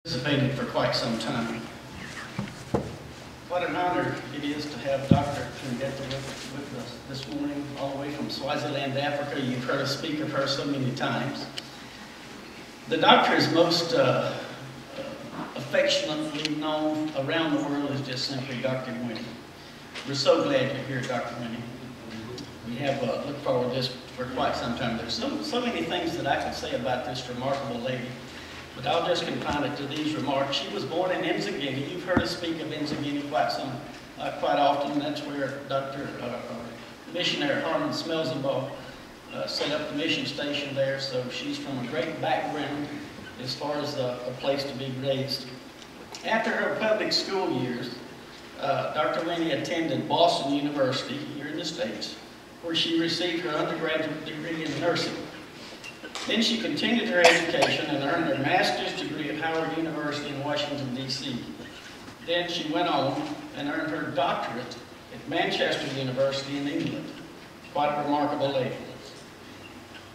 Participated for quite some time. What an honor it is to have Dr. Nhlengethwa with us this morning, all the way from Swaziland, Africa. You've heard us speak of her so many times. The doctor is most affectionately known around the world as just simply Dr. Winnie. We're so glad you're here, Dr. Winnie. We have looked forward to this for quite some time. There's so many things that I could say about this remarkable lady. But I'll just confine it to these remarks. She was born in Nhlengethwa. You've heard us speak of Nhlengethwa quite often. That's where missionary Harmon Smelzenbaugh set up the mission station there. So she's from a great background as far as a place to be raised. After her public school years, Dr. Winnie attended Boston University here in the States, where she received her undergraduate degree in nursing. Then she continued her education and earned her master's degree at Howard University in Washington, D.C. Then she went on and earned her doctorate at Manchester University in England. Quite a remarkable lady.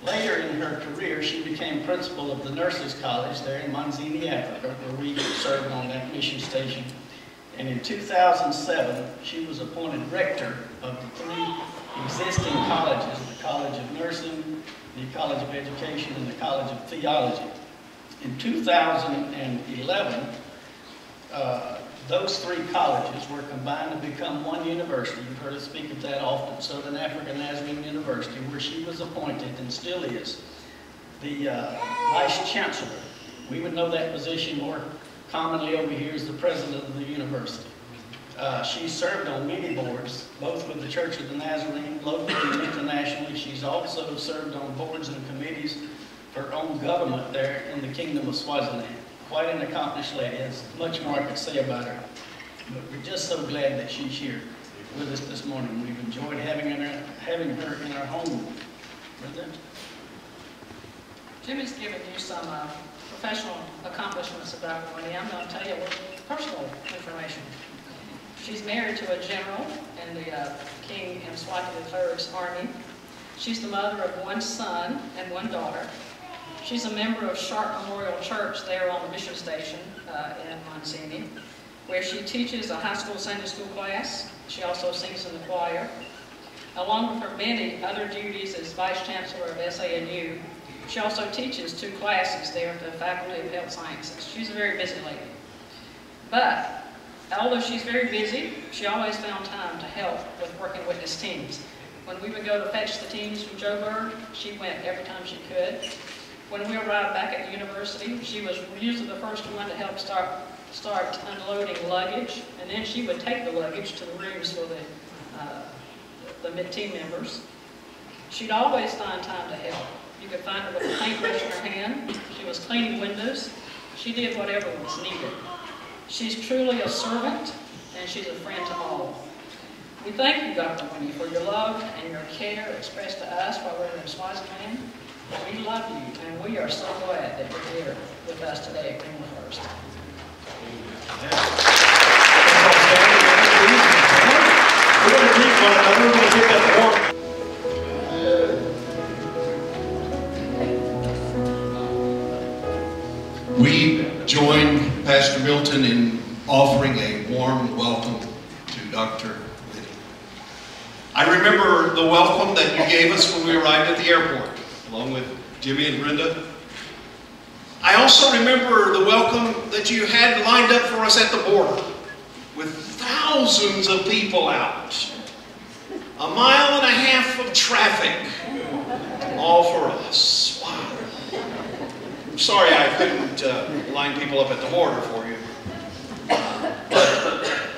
Later in her career, she became principal of the Nurses College there in Manzini, Africa, where we served on that mission station. And in 2007, she was appointed rector of the three existing colleges, the College of Nursing, the College of Education, and the College of Theology. In 2011, those three colleges were combined to become one university. You've heard us speak of that often, Southern Africa Nazarene University, where she was appointed and still is the Vice Chancellor. We would know that position more commonly over here as the President of the university. She served on many boards, both with the Church of the Nazarene, locally and internationally. She's also served on boards and committees for her own government there in the Kingdom of Swaziland. Quite an accomplished lady. There's much more I could say about her. But we're just so glad that she's here with us this morning. We've enjoyed having her in our home. Brother? Jimmy's given you some professional accomplishments about Winnie. I'm going to tell you personal information. She's married to a general in the King Mswati III's army. She's the mother of one son and one daughter. She's a member of Sharp Memorial Church there on the mission station in Manzini, where she teaches a high school Sunday school class. She also sings in the choir. Along with her many other duties as Vice Chancellor of SANU, she also teaches 2 classes there at the Faculty of Health Sciences. She's a very busy lady. But although she's very busy, she always found time to help with working witness teams. When we would go to fetch the teams from Joburg, she went every time she could. When we arrived back at the university, she was usually the first one to help start unloading luggage, and then she would take the luggage to the rooms for the team members. She'd always find time to help. You could find her with a paintbrush in her hand. She was cleaning windows. She did whatever was needed. She's truly a servant, and she's a friend to all. We thank you, Dr. Winnie, for your love and your care expressed to us while we were in Swaziland. We love you, and we are so glad that you're here with us today at Greenwood First. We're going to greet one another. We're going to give that warm. We join Pastor Milton in offering a warm welcome to Dr. Winnie. I remember the welcome that you gave us when we arrived at the airport, along with Jimmy and Brenda. I also remember the welcome that you had lined up for us at the border, with thousands of people out, 1.5 miles of traffic, all for us. Wow. I'm sorry I couldn't line people up at the border for you, but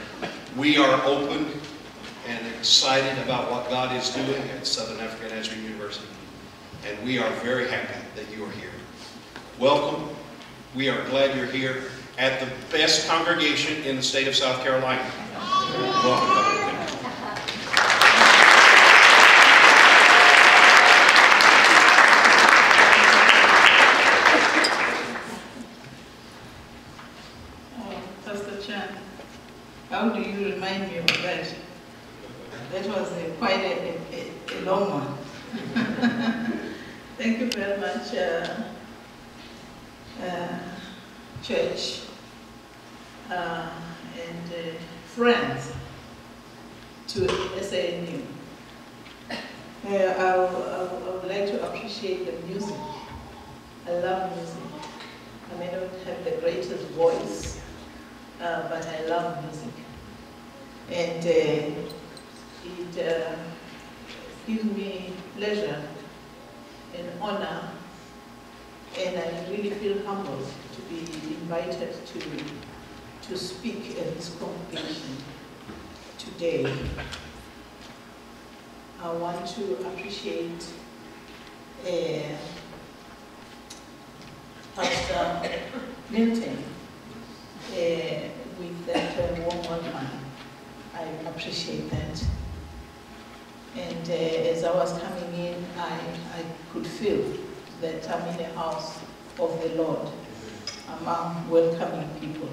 we are open and excited about what God is doing at Southern Africa Nazarene University, and we are very happy that you are here. Welcome. We are glad you're here at the best congregation in the state of South Carolina. Welcome. How do you remind me of that? That was quite a long one. Thank you very much, church, and friends to SANU. I would like to appreciate the music. I love music. I may not have the greatest voice, but I love music. And it gives me pleasure and honor, and I really feel humbled to be invited to speak at this congregation today. I want to appreciate Pastor Milton with that warm welcome. I appreciate that. And as I was coming in, I could feel that I'm in the house of the Lord, among welcoming people.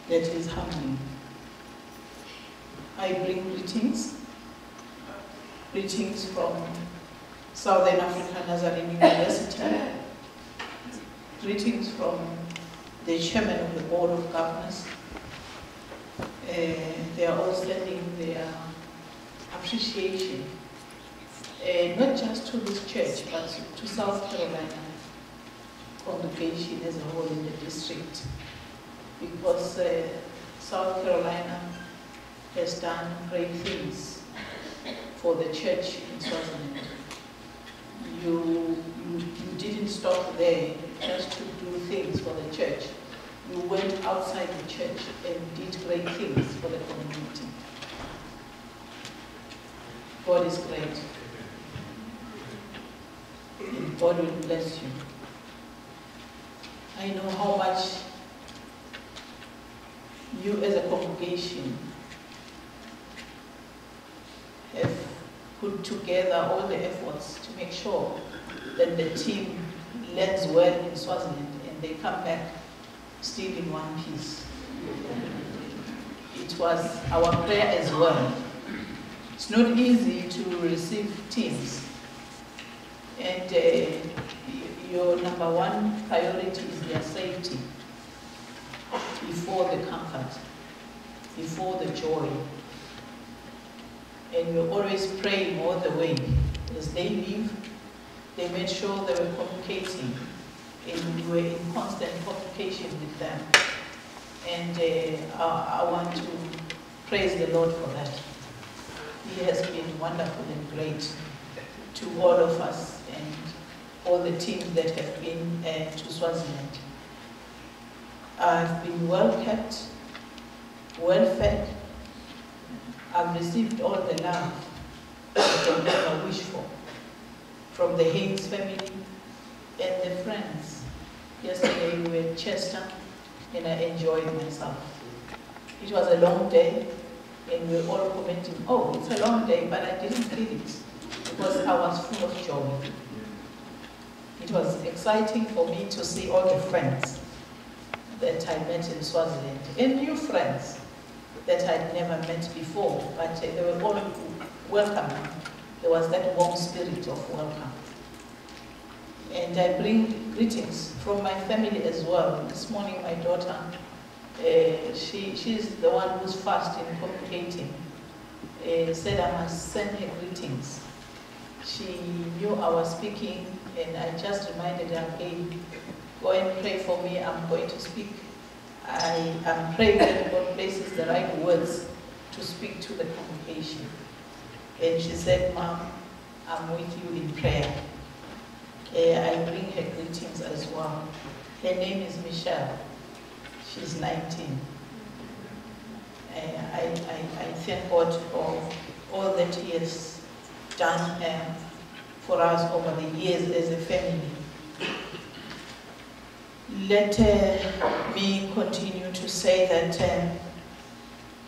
That is humbling. I bring greetings. Greetings from Southern Africa Nazarene University. Greetings from the chairman of the Board of Governors. They are all sending their appreciation, not just to this church, but to South Carolina congregation as a whole in the district, because South Carolina has done great things for the church in Swaziland. You didn't stop there just to do things for the church. You went outside the church and did great things for the community. God is great. And God will bless you. I know how much you as a congregation have put together all the efforts to make sure that the team lands well in Swaziland and they come back still in one piece. It was our prayer as well. It's not easy to receive teams, and your number one priority is their safety before the comfort, before the joy. And you're always praying all the way. As they leave, they made sure they were communicating, and we were in constant communication with them. And I want to praise the Lord for that. He has been wonderful and great to all of us and all the teams that have been to Swaziland. I've been well kept, well fed. I've received all the love I can ever wish for from the Haynes family and the friends. Yesterday we were in Chester and I enjoyed myself. It was a long day and we were all commenting, oh, it's a long day, but I didn't feel it because I was full of joy. It was exciting for me to see all the friends that I met in Swaziland and new friends that I'd never met before, but they were all welcoming. There was that warm spirit of welcome. And I bring greetings from my family as well. This morning my daughter, she's the one who's fast in communicating, said I must send her greetings. She knew I was speaking and I just reminded her, hey, go and pray for me, I'm going to speak. I am praying that God places the right words to speak to the congregation. And she said, Mom, I'm with you in prayer. I bring her greetings as well. Her name is Michelle. She's 19. I thank God for all that He has done for us over the years as a family. Let me continue to say that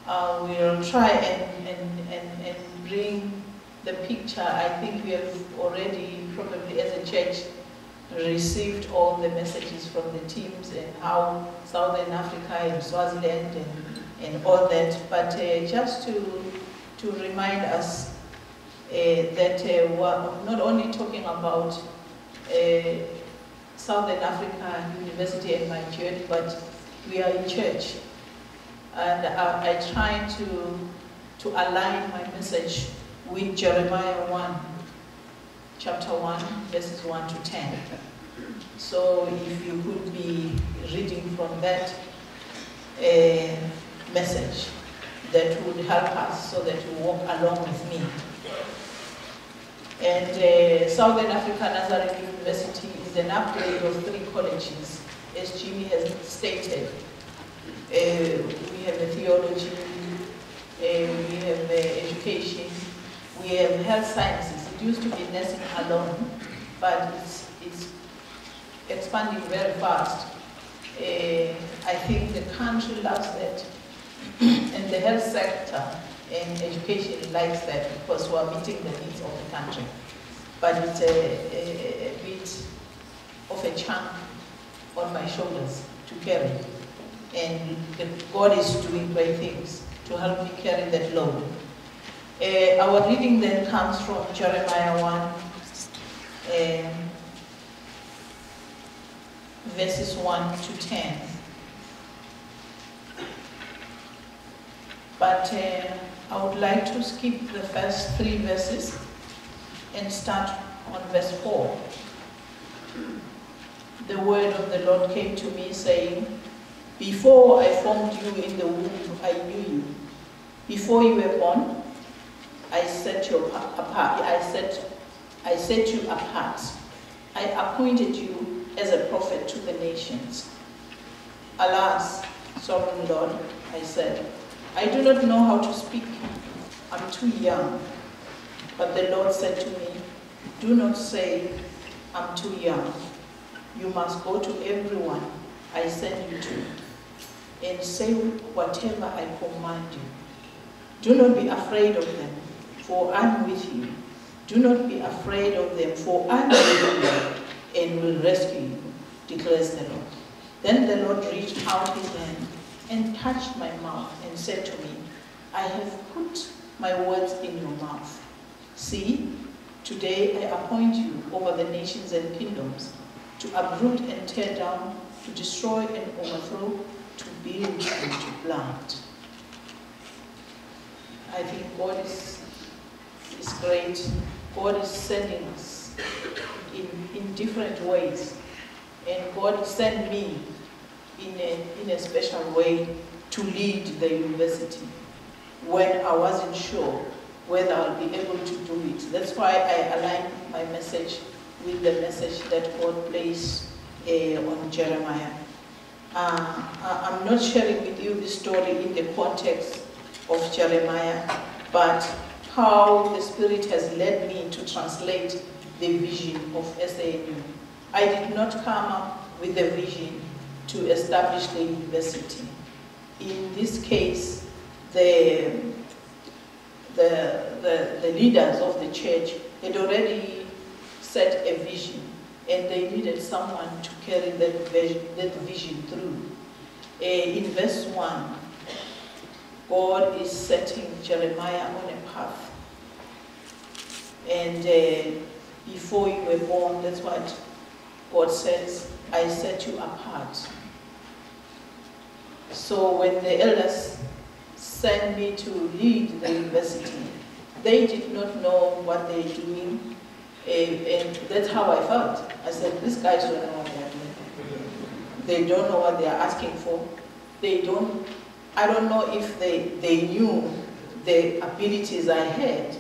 we'll try and bring the picture. I think we have already, probably as a church, received all the messages from the teams and how Southern Africa and Swaziland and all that. But just to remind us that we're not only talking about Southern Africa University and my church, but we are in church. And I try to align my message with Jeremiah 1, chapter 1, verses 1 to 10. So if you could be reading from that message, that would help us so that you walk along with me. And Southern Africa Nazarene University is an upgrade of 3 colleges, as Jimmy has stated. We have a theology, we have education, we have health sciences. It used to be nursing alone, but it's expanding very fast. I think the country loves that, and the health sector and education likes that because we are meeting the needs of the country. But it's a bit of a chunk on my shoulders to carry. And God is doing great things to help me carry that load. Our reading then comes from Jeremiah 1, verses 1 to 10. But I would like to skip the first 3 verses and start on verse 4. The word of the Lord came to me saying, "Before I formed you in the womb, I knew you. Before you were born, I set you apart. I set you apart. I appointed you as a prophet to the nations." "Alas, sovereign Lord," I said, "I do not know how to speak. I'm too young." But the Lord said to me, "Do not say, 'I'm too young.' You must go to everyone I send you to and say whatever I command you. Do not be afraid of them, for I'm with you. Do not be afraid of them, for I'm with you and will rescue you, declares the Lord." Then the Lord reached out his hand and touched my mouth and said to me, "I have put my words in your mouth. See, today I appoint you over the nations and kingdoms, to uproot and tear down, to destroy and overthrow, to build and to plant." I think God is great. God is sending us in different ways. And God sent me in a special way to lead the university when I wasn't sure whether I'll be able to do it. That's why I aligned my message with the message that God placed on Jeremiah. I'm not sharing with you this story in the context of Jeremiah, but how the Spirit has led me to translate the vision of SANU. I did not come up with the vision to establish the university. In this case, the leaders of the church had already set a vision, and they needed someone to carry that vision through. In verse 1, God is setting Jeremiah on a path. And before you were born, that's what God says, "I set you apart." So when the elders sent me to lead the university, they did not know what they're doing, and that's how I felt. I said, these guys don't know what they're doing. They don't know what they're asking for. I don't know if they knew the abilities I had.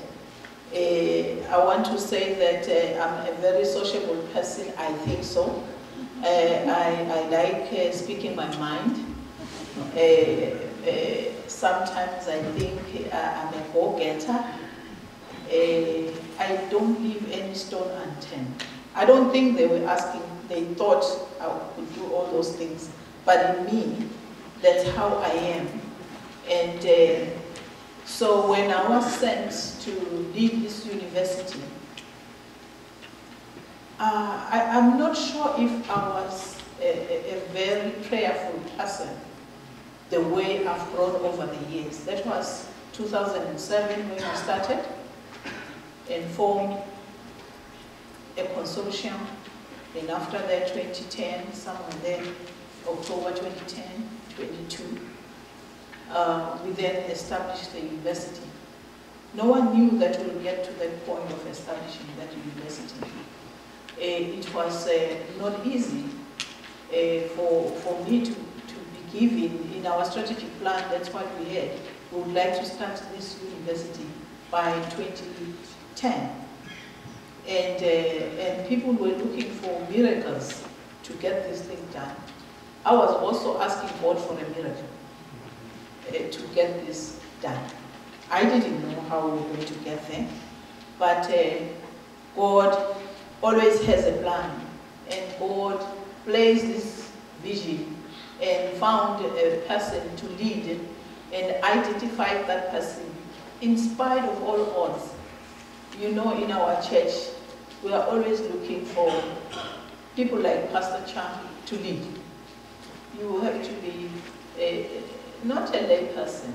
I want to say that I'm a very sociable person, I think so. I like speaking my mind. Sometimes I think I'm a go-getter. I don't leave any stone unturned. I don't think they were asking, they thought I could do all those things. But in me, that's how I am. And so when I was sent to lead this university, I'm not sure if I was a very prayerful person the way I've grown over the years. That was 2007 when I started and formed a consortium Then after that, 2010, somewhere there, October 2010, 22, we then established the university. No one knew that we'll get to that point of establishing that university. It was not easy for me to be given in our strategic plan. That's what we had. We would like to start this university by 2010. And people were looking for miracles to get this thing done. I was also asking God for a miracle to get this done. I didn't know how we were going to get there, but God always has a plan, and God placed this vision and found a person to lead and identified that person in spite of all odds. You know, in our church, we are always looking for people like Pastor Chan to lead. You have to be not a lay person.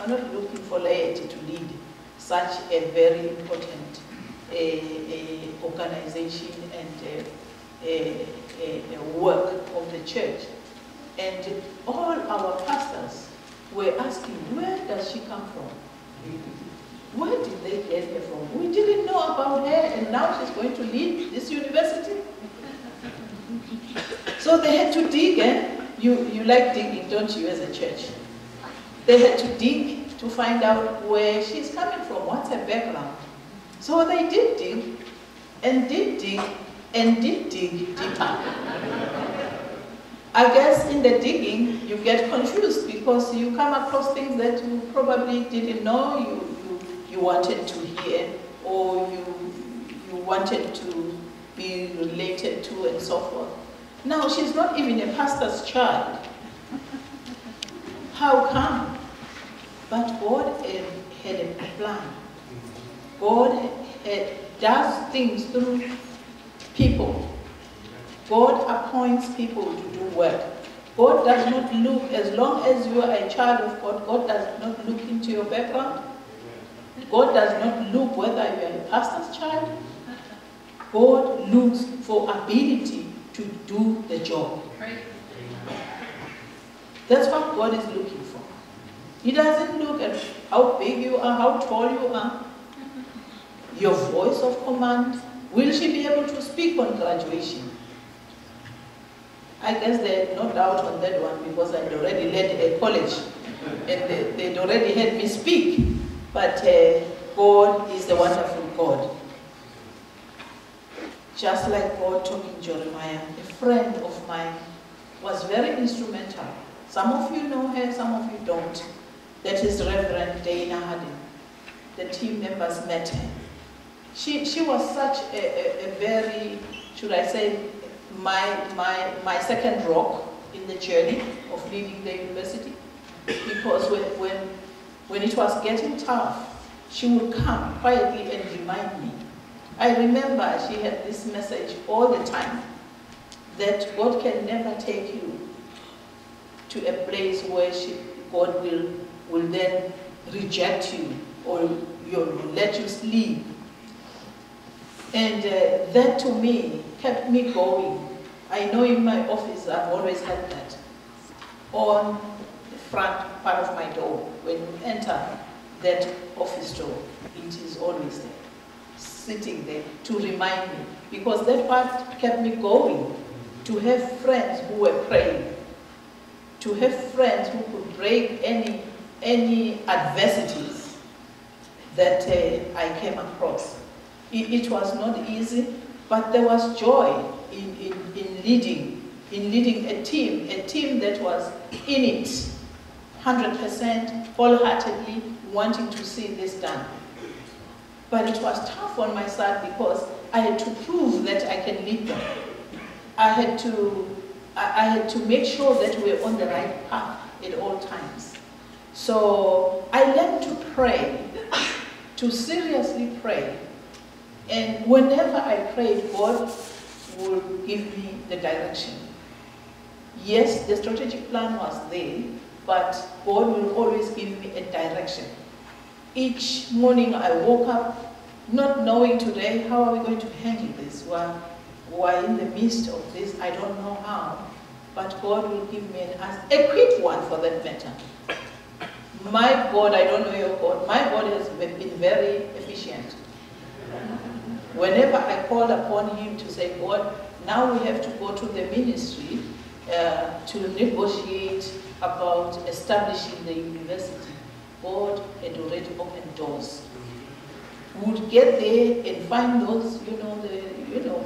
I'm not looking for laity to lead such a very important organization and work of the church. And all our pastors were asking, where does she come from? Where did they get her from? We didn't know about her, and now she's going to lead this university. So they had to dig, eh? You like digging, don't you, as a church? They had to dig to find out where she's coming from, what's her background. So they did dig, and did dig, and did dig deeper. I guess in the digging, you get confused because you come across things that you probably didn't know you wanted to hear, or you wanted to be related to, and so forth. Now, she's not even a pastor's child. How come? But God had a plan. God does things through people. God appoints people to do work. God does not look, as long as you are a child of God, God does not look into your background. God does not look whether you are a pastor's child. God looks for ability to do the job. That's what God is looking for. He doesn't look at how big you are, how tall you are, your voice of command. Will she be able to speak on graduation? I guess they had no doubt on that one because I'd already led a college and they'd already had me speak. But God is a wonderful God. Just like God talking to Jeremiah, a friend of mine was very instrumental. Some of you know her, some of you don't. That is Reverend Dana Harding. The team members met her. She was such a very, should I say, my second rock in the journey of leading the university. Because when it was getting tough, she would come quietly and remind me. I remember she had this message all the time, that God can never take you to a place where God will then reject you or let you sleep. And that to me kept me going. I know in my office I've always had that. On the front part of my door, when you enter that office door, it is always there, sitting there to remind me. Because that part kept me going, to have friends who were praying, to have friends who could break any adversities that I came across. It was not easy, but there was joy in leading a team that was in it, 100%, wholeheartedly wanting to see this done. But it was tough on my side because I had to prove that I can lead them. I had to make sure that we were on the right path at all times. So I learned to pray, to seriously pray. And whenever I prayed, God would give me the direction. Yes, the strategic plan was there, but God will always give me a direction. Each morning I woke up not knowing today how are we going to handle this. Well, were in the midst of this. I don't know how, but God will give me a quick one for that matter. My God, I don't know your God, my God has been very efficient. Whenever I called upon him to say, God, now we have to go to the ministry to negotiate about establishing the university, God had already opened doors. We would get there and find those,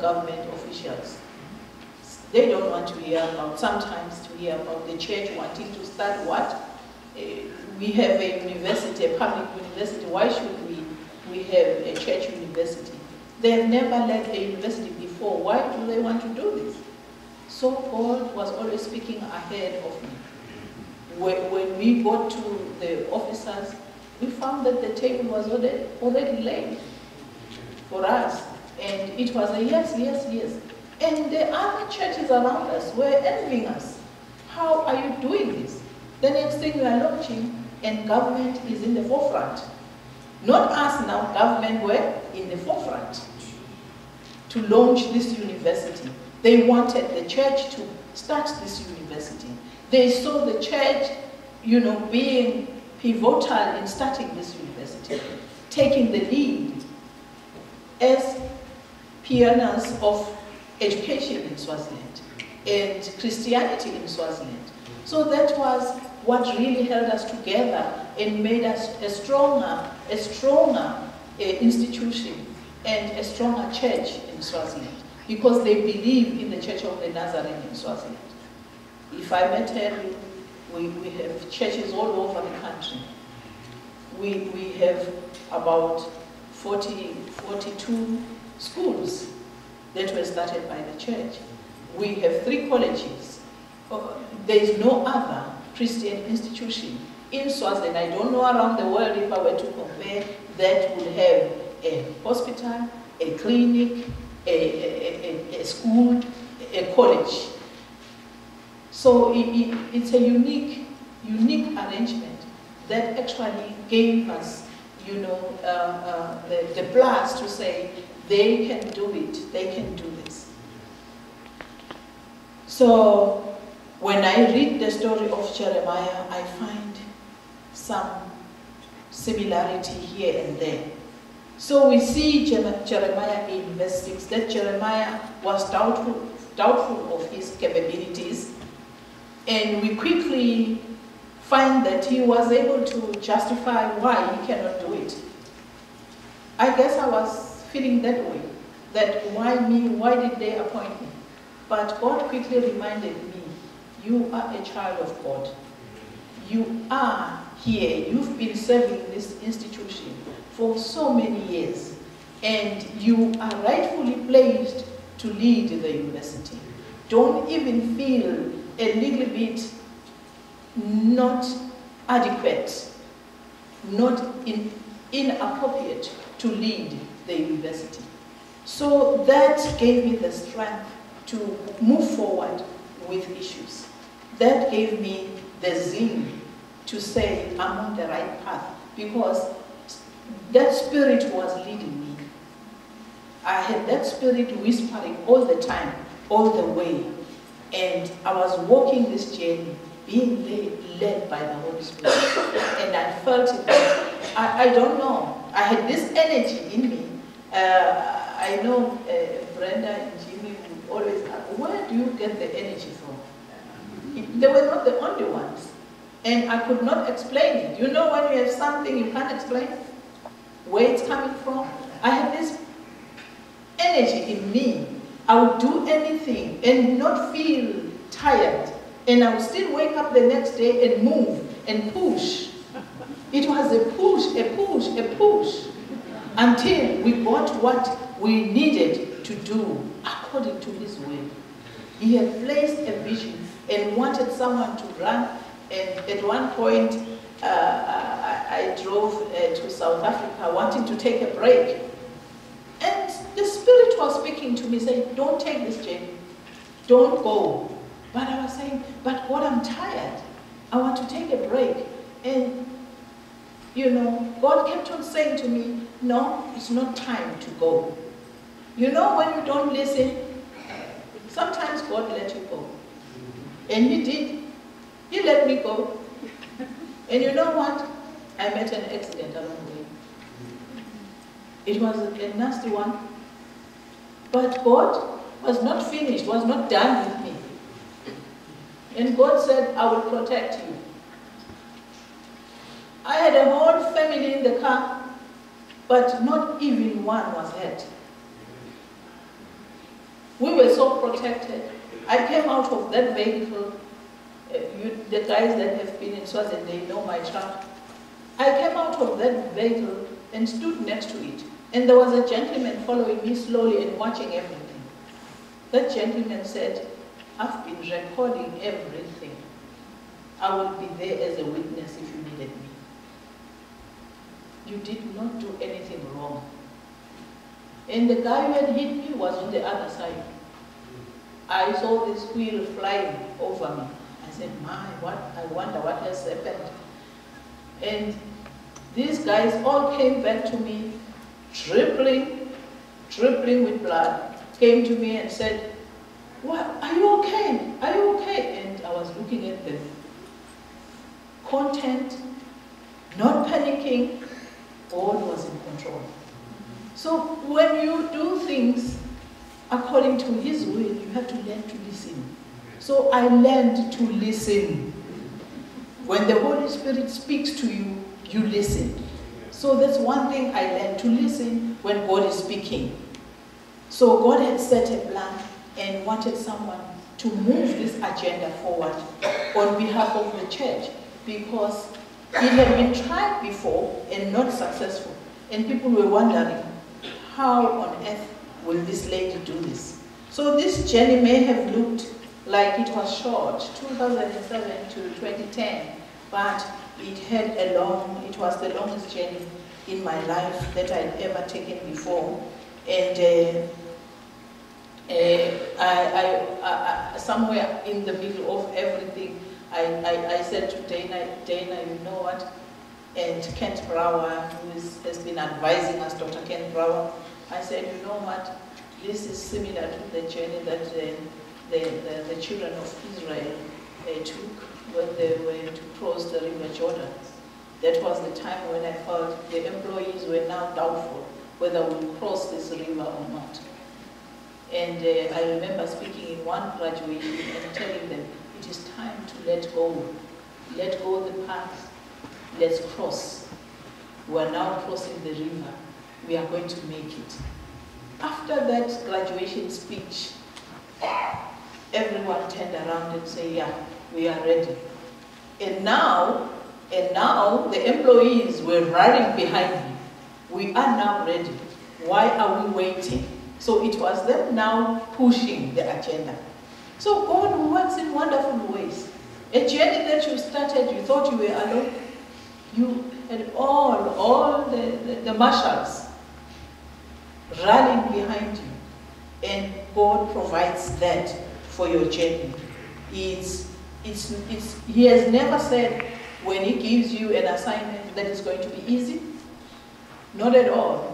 government officials. They don't want to hear about, sometimes to hear about the church wanting to start what? We have a university, a public university. Why should we have a church university? They have never led a university before. Why do they want to do this? So God was always speaking ahead of me. When we got to the officers, we found that the table was already laid for us. And it was a yes, yes, yes. And the other churches around us were envying us. How are you doing this? The next thing we are launching, and government is in the forefront. Not us now, government were in the forefront to launch this university. They wanted the church to start this university. They saw the church, being pivotal in starting this university, taking the lead as pioneers of education in Swaziland and Christianity in Swaziland. So that was what really held us together and made us a stronger institution and a stronger church in Swaziland, because they believe in the Church of the Nazarene in Swaziland. If I may tell you, we have churches all over the country. We have about 42 schools that were started by the church. We have 3 colleges. There is no other Christian institution in Swaziland. I don't know around the world, if I were to compare, that would have a hospital, a clinic, a school, a college. So it's a unique arrangement that actually gave us, the plus to say they can do it, they can do this. So when I read the story of Jeremiah, I find some similarity here and there. So we see Jeremiah in verse 6 that Jeremiah was doubtful of his capabilities, and we quickly find that he was able to justify why he cannot do it. I guess I was feeling that way, that why me, why did they appoint me? But God quickly reminded me, you are a child of God. You are here, you've been serving this institution for so many years, and you are rightfully placed to lead the university. Don't even feel a little bit not adequate, not inappropriate to lead the university. So that gave me the strength to move forward with issues. That gave me the zeal to say I'm on the right path, because that spirit was leading me. I had that spirit whispering all the time, all the way. And I was walking this journey, being led by the Holy Spirit. And I felt it. I don't know. I had this energy in me. I know Brenda and Jimmy would always ask, where do you get the energy from? They were not the only ones. And I could not explain it. You know when you have something you can't explain where it's coming from? I had this energy in me. I would do anything and not feel tired. And I would still wake up the next day and move and push. It was a push, a push, a push, until we got what we needed to do according to His will. He had placed a vision and wanted someone to run. And at one point, I drove to South Africa wanting to take a break. And the Spirit was speaking to me, saying, don't take this journey. Don't go. But I was saying, but God, I'm tired. I want to take a break. And, you know, God kept on saying to me, no, it's not time to go. You know, when you don't listen, Sometimes God let you go. And He did. He let me go. And you know what? I met an accident along the way. It was a nasty one. But God was not finished, was not done with me. And God said, I will protect you. I had a whole family in the car, but not even one was hurt. We were so protected. I came out of that vehicle. The guys that have been in Swaziland, they know my truck. I came out of that vehicle and stood next to it. And there was a gentleman following me slowly and watching everything. That gentleman said, I've been recording everything. I will be there as a witness if you needed me. You did not do anything wrong. And the guy who had hit me was on the other side. I saw this wheel flying over me. I said, I wonder what has happened. And these guys all came back to me, dripping with blood, came to me and said, "What? Are you okay? Are you okay?" And I was looking at them, content, not panicking. God was in control. So when you do things according to His will, you have to learn to listen. So I learned to listen. When the Holy Spirit speaks to you, you listen. So that's one thing I learned, to listen when God is speaking. So God had set a plan and wanted someone to move this agenda forward on behalf of the church, because it had been tried before and not successful. And people were wondering, how on earth will this lady do this? So this journey may have looked like it was short, 2007 to 2010, but it was the longest journey in my life that I'd ever taken before. And I somewhere in the middle of everything, I said to Dana, you know what? And Kent Brower, who has been advising us, Dr. Kent Brower, I said, you know what? This is similar to the journey that the children of Israel took when they were to cross the river Jordan. That was the time when I felt the employees were now doubtful whether we would cross this river or not. And I remember speaking in one graduation and telling them, it is time to let go. Let go of the path. Let's cross. We are now crossing the river. We are going to make it. After that graduation speech, everyone turned around and said, yeah, we are ready. And now the employees were running behind me. We are now ready. Why are we waiting? So it was them now pushing the agenda. So God works in wonderful ways. A journey that you started, you thought you were alone. You had all the marshals rallying behind you. And God provides that for your journey. He has never said when He gives you an assignment that is going to be easy. Not at all.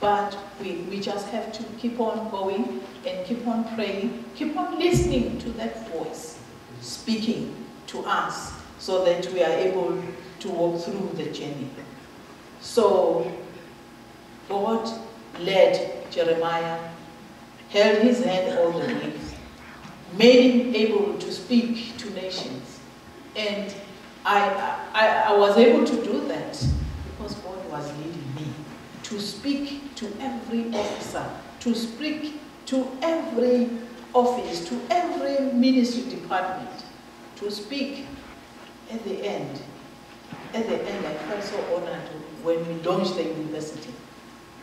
But we just have to keep on going and keep on praying, keep on listening to that voice speaking to us so that we are able to walk through the journey. So God led Jeremiah, held his hand all the way, made him able to speak to nations. And I was able to do that because God was leading me to speak to every officer, to speak to every office, to every ministry department, to speak at the end. At the end, I felt so honored when we launched the university,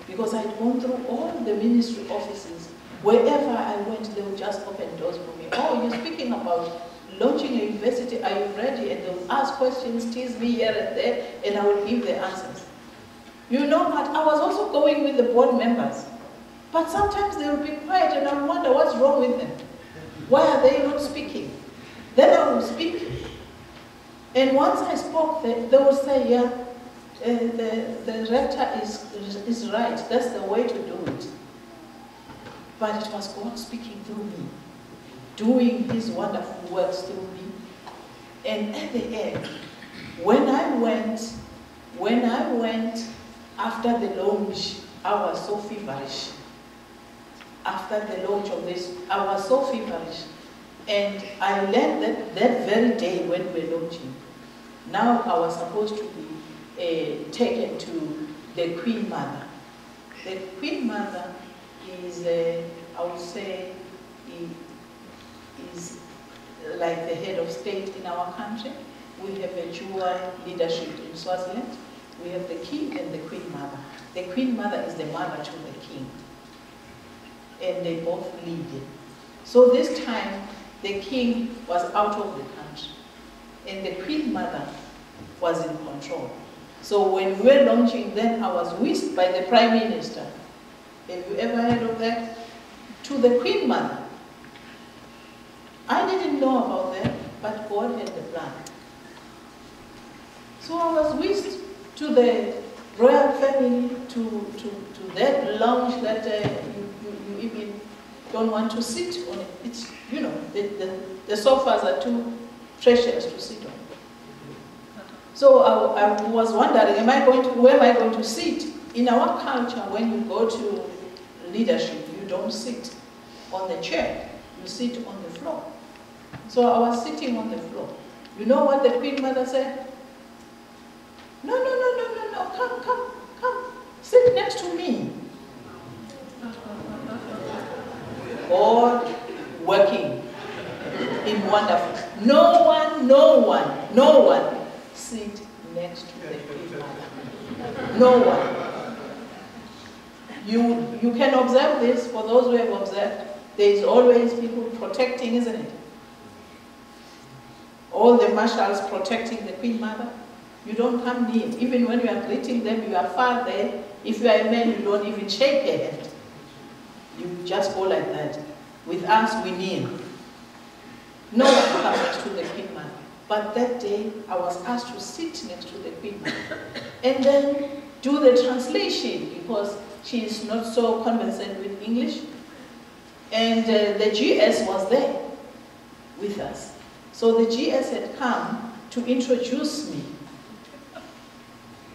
because I'd gone through all the ministry offices. Wherever I went, they would just open doors for me. Oh, you're speaking about launching a university, are you ready? And they would ask questions, tease me here and there, and I would give the answers. You know what? I was also going with the board members. But sometimes they would be quiet and I would wonder what's wrong with them. Why are they not speaking? Then I would speak. And once I spoke, they would say, yeah, the rector is right. That's the way to do it. But it was God speaking through me. doing his wonderful works through me. And at the end, when I went after the launch, I was so feverish. After the launch of this, I was so feverish. And I learned that very day when we were launching. Now I was supposed to be taken to the Queen Mother. The Queen Mother is, I would say, is like the head of state in our country. We have a dual leadership in Swaziland. We have the king and the Queen Mother. The Queen Mother is the mother to the king. And they both lead it. So this time, the king was out of the country. And the Queen Mother was in control. So when we were launching, then I was whisked by the Prime Minister. Have you ever heard of that? To the Queen Mother. I didn't know about that, but God had the plan. So I was whisked to the royal family, to that lounge that you even don't want to sit on. It's, you know, the sofas are too precious to sit on. So I was wondering, where am I going to sit? In our culture, when you go to leadership, you don't sit on the chair, you sit on the floor. So I was sitting on the floor. You know what the Queen Mother said? No, come, sit next to me. God working in wonderful. No one sit next to the Queen Mother. No one. You can observe this, for those who have observed, there is always people protecting, isn't it? All the marshals protecting the Queen Mother. You don't come near. Even when you are greeting them, you are far there. If you are a man, you don't even shake their hand. You just go like that. With us, we kneel. No one comes next to the Queen Mother. But that day, I was asked to sit next to the Queen Mother. And then do the translation, because she is not so conversant with English. And the GS was there with us. So the GS had come to introduce me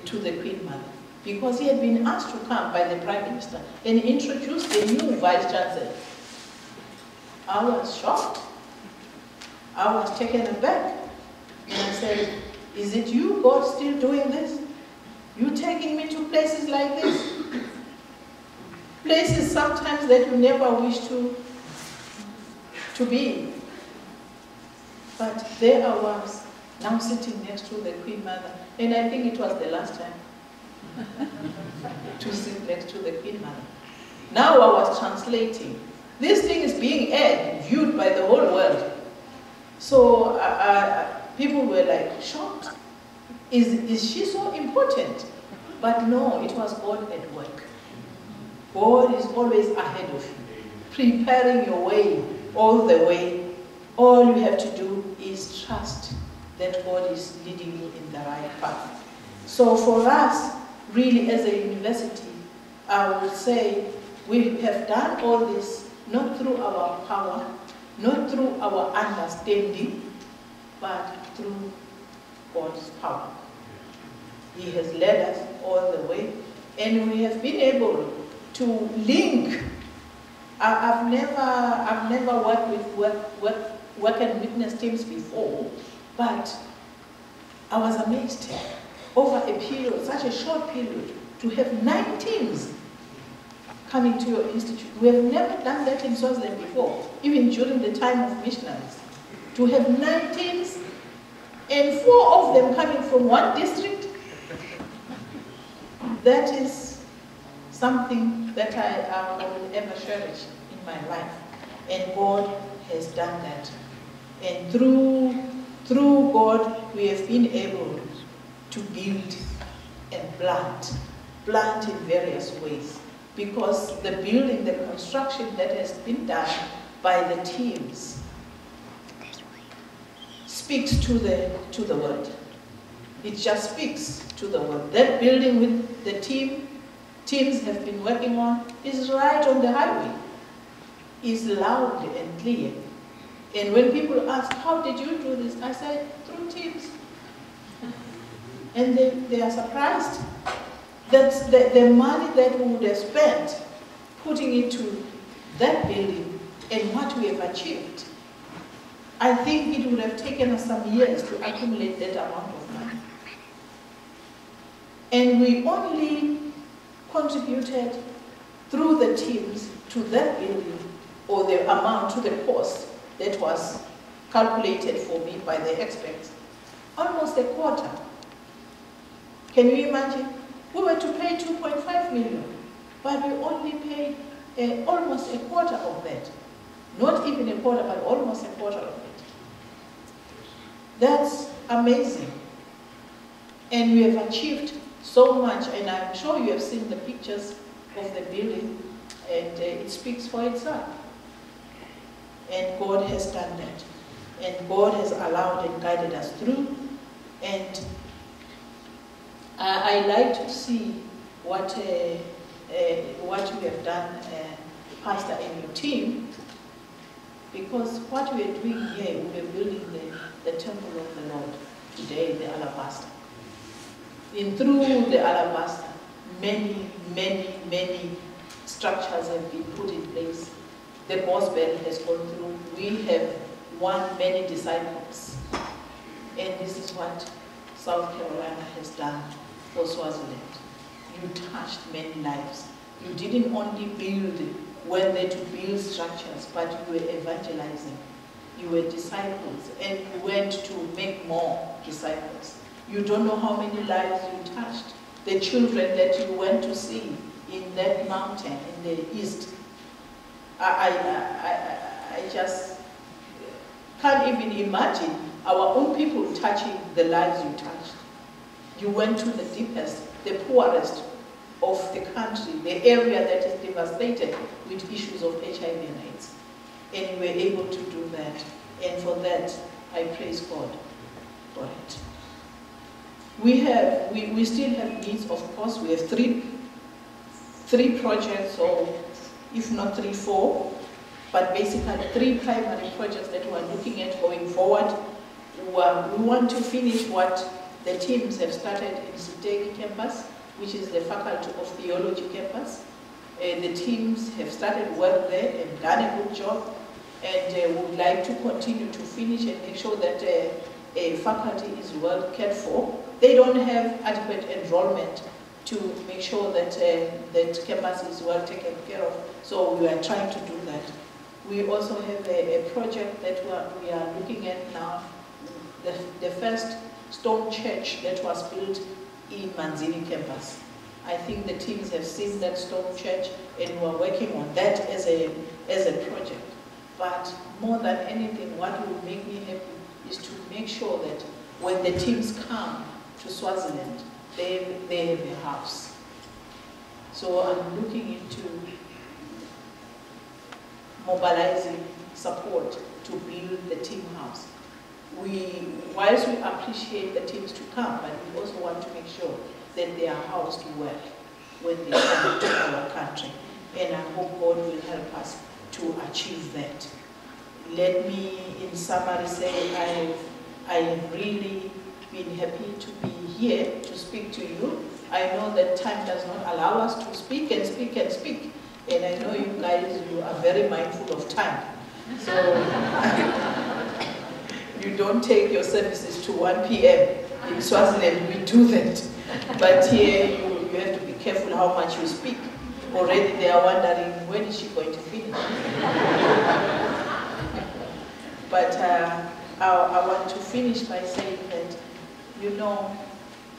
to the Queen Mother, because he had been asked to come by the Prime Minister and introduce the new Vice Chancellor. I was shocked. I was taken aback. And I said, is it you, God, still doing this? You taking me to places like this? Places sometimes that you never wish to be. But there I was, now sitting next to the Queen Mother. And I think it was the last time to sit next to the Queen Mother. Now I was translating. This thing is being aired, viewed by the whole world. So people were like shocked. Is she so important? But no, it was God at work. God is always ahead of you, preparing your way all the way. All you have to do is trust that God is leading you in the right path. So for us, really as a university, I would say we have done all this not through our power, not through our understanding, but through God's power. He has led us all the way, and we have been able to link. I've never worked with work and witness teams before, but I was amazed over a period, such a short period, to have 9 teams coming to your institute. We have never done that in Swaziland before, even during the time of missionaries. To have 9 teams and 4 of them coming from one district, that is something that I will ever cherish in my life. And God has done that. And through God, we have been able to build and plant in various ways. Because the building, the construction that has been done by the teams speaks to the world. It just speaks to the world. That building with the teams have been working on is right on the highway. Is loud and clear. And when people ask, how did you do this? I said, through teams. And they are surprised that the money that we would have spent putting into that building and what we have achieved, I think it would have taken us some years to accumulate that amount of money. And we only contributed through the teams to that building, or the amount to the cost that was calculated for me by the experts, almost a quarter. Can you imagine? We were to pay 2.5 million, but we only paid almost a quarter of that. Not even a quarter, but almost a quarter of it. That's amazing. And we have achieved so much, and I'm sure you have seen the pictures of the building, and it speaks for itself. And God has done that. And God has allowed and guided us through. And I like to see what you have done, Pastor, and your team, because what we are doing here, we are building the temple of the Lord today, the alabaster. And through the alabaster, many, many, many structures have been put in place. The boss bell has gone through. We have won many disciples. And this is what South Carolina has done for Swaziland. You touched many lives. You didn't only went there to build structures, but you were evangelizing. You were disciples, and you went to make more disciples. You don't know how many lives you touched. The children that you went to see in that mountain in the east. I just can't even imagine our own people touching the lives you touched. You went to the deepest, the poorest of the country, the area that is devastated with issues of HIV and AIDS. And you were able to do that. And for that, I praise God for it. We still have needs, of course. We have three projects, or if not 3, 4, but basically 3 primary projects that we're looking at going forward. We want to finish what the teams have started in Sitegi campus, which is the Faculty of Theology campus. The teams have started work there and done a good job, and would like to continue to finish and make sure that a faculty is well cared for. They don't have adequate enrollment to make sure that that campus is well taken care of, so we are trying to do that. We also have a project that we are looking at now, the first stone church that was built in Manzini campus. I think the teams have seen that stone church, and we're working on that as a project. But more than anything, what will make me happy is to make sure that when the teams come to Swaziland, they have a house. So I'm looking into mobilizing support to build the team house. Whilst we appreciate the teams to come, but we also want to make sure that they are housed well when they come to our country. And I hope God will help us to achieve that. Let me, in summary, say I have really been happy to be here to speak to you. I know that time does not allow us to speak and speak and speak. And I know you guys, you are very mindful of time. So you don't take your services to 1 p.m. In Swaziland, we do that. But here, you have to be careful how much you speak. Already they are wondering, when is she going to finish? But I want to finish by saying that, you know,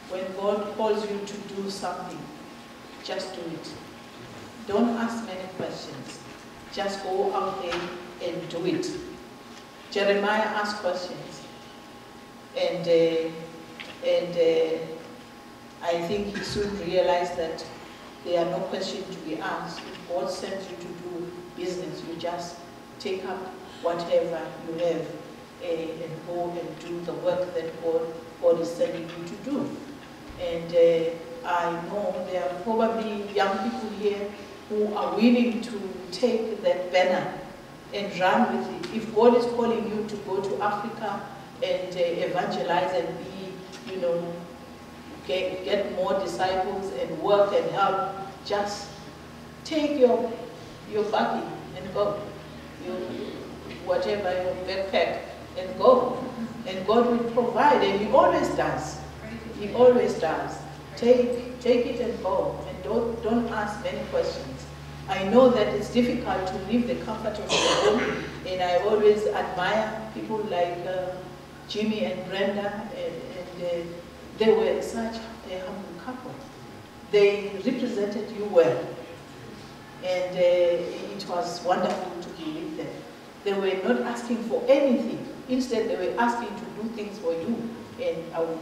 when God calls you to do something, just do it. Don't ask many questions. Just go out there and do it. Jeremiah asked questions, and I think he soon realized that there are no questions to be asked. If God sends you to do business, you just take up whatever you have and go and do the work that God is sending you to do. And I know there are probably young people here who are willing to take that banner and run with it. If God is calling you to go to Africa and evangelize and be, you know, get more disciples and work and help, just take your buggy and go. Whatever your backpack and go. And God will provide, and He always does. He always does. Take it and go, and don't ask many questions. I know that it's difficult to leave the comfort of your home, and I always admire people like Jimmy and Brenda, and they were such a humble couple. They represented you well, and it was wonderful to be with them. They were not asking for anything. Instead, they were asking to do things for you, and I would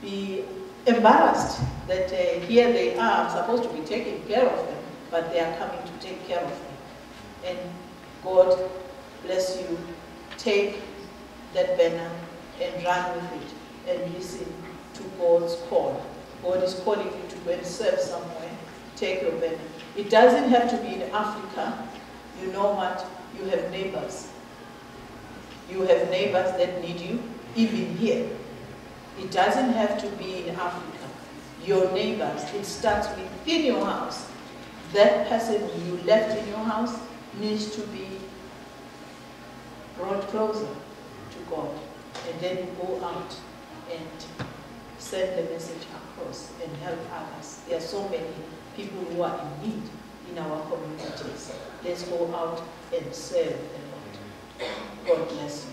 be embarrassed that here they are, supposed to be taking care of them, but they are coming to take care of them. And God bless you. Take that banner and run with it and listen to God's call. God is calling you to go and serve somewhere. Take your banner. It doesn't have to be in Africa. You know what? You have neighbors. You have neighbors that need you, even here. It doesn't have to be in Africa. Your neighbors, it starts within your house. That person you left in your house needs to be brought closer to God. And then you go out and send the message across and help others. There are so many people who are in need in our communities. Let's go out and serve the Lord. God bless you.